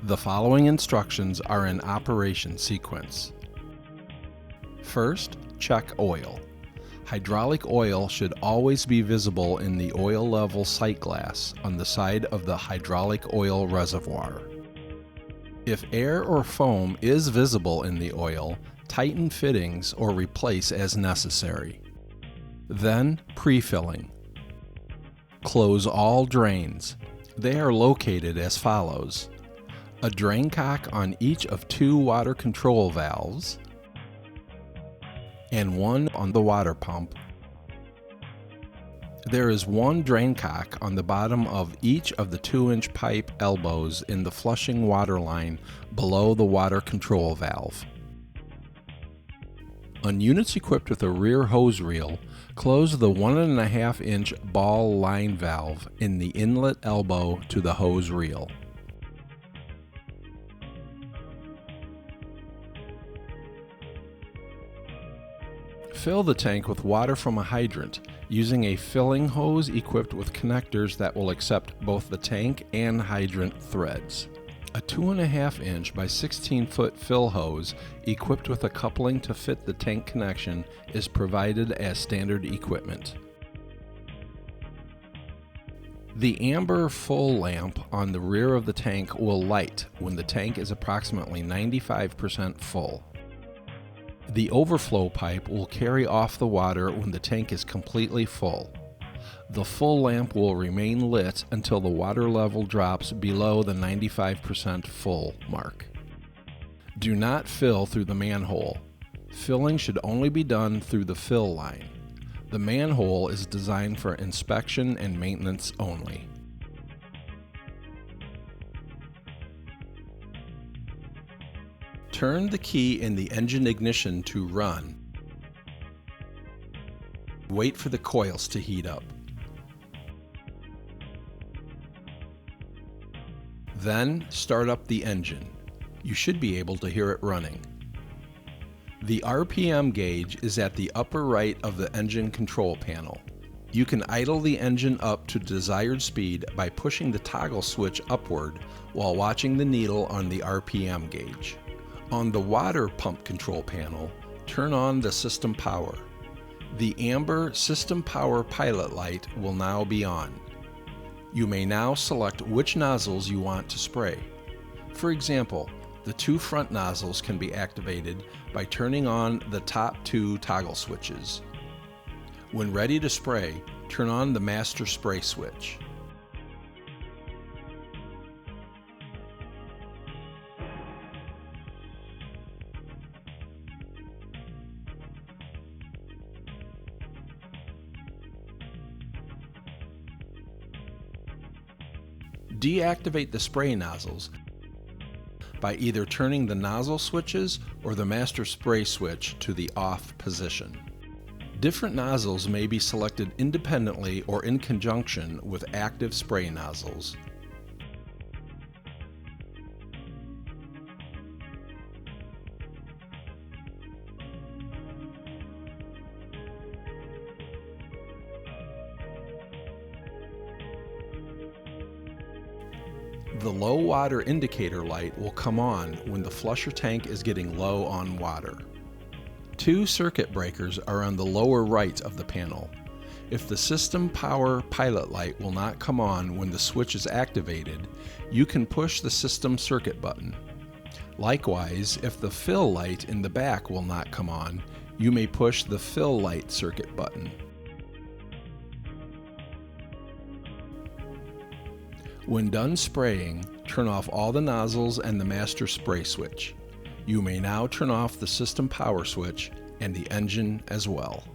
The following instructions are in operation sequence. First, check oil. Hydraulic oil should always be visible in the oil level sight glass on the side of the hydraulic oil reservoir. If air or foam is visible in the oil, tighten fittings or replace as necessary. Then, pre-filling. Close all drains. They are located as follows: a drain cock on each of 2 water control valves, and 1 on the water pump. There is 1 drain cock on the bottom of each of the 2-inch pipe elbows in the flushing water line below the water control valve. On units equipped with a rear hose reel, close the 1.5-inch ball line valve in the inlet elbow to the hose reel. Fill the tank with water from a hydrant using a filling hose equipped with connectors that will accept both the tank and hydrant threads. A 2.5-inch by 16-foot fill hose equipped with a coupling to fit the tank connection is provided as standard equipment. The amber full lamp on the rear of the tank will light when the tank is approximately 95% full. The overflow pipe will carry off the water when the tank is completely full. The full lamp will remain lit until the water level drops below the 95% full mark. Do not fill through the manhole. Filling should only be done through the fill line. The manhole is designed for inspection and maintenance only. Turn the key in the engine ignition to run. Wait for the coils to heat up. Then start up the engine. You should be able to hear it running. The RPM gauge is at the upper right of the engine control panel. You can idle the engine up to desired speed by pushing the toggle switch upward while watching the needle on the RPM gauge. On the water pump control panel, turn on the system power. The amber system power pilot light will now be on. You may now select which nozzles you want to spray. For example, the 2 front nozzles can be activated by turning on the top 2 toggle switches. When ready to spray, turn on the master spray switch. Deactivate the spray nozzles by either turning the nozzle switches or the master spray switch to the off position. Different nozzles may be selected independently or in conjunction with active spray nozzles. The low water indicator light will come on when the flusher tank is getting low on water. 2 circuit breakers are on the lower right of the panel. If the system power pilot light will not come on when the switch is activated, you can push the system circuit button. Likewise, if the fill light in the back will not come on, you may push the fill light circuit button. When done spraying, turn off all the nozzles and the master spray switch. You may now turn off the system power switch and the engine as well.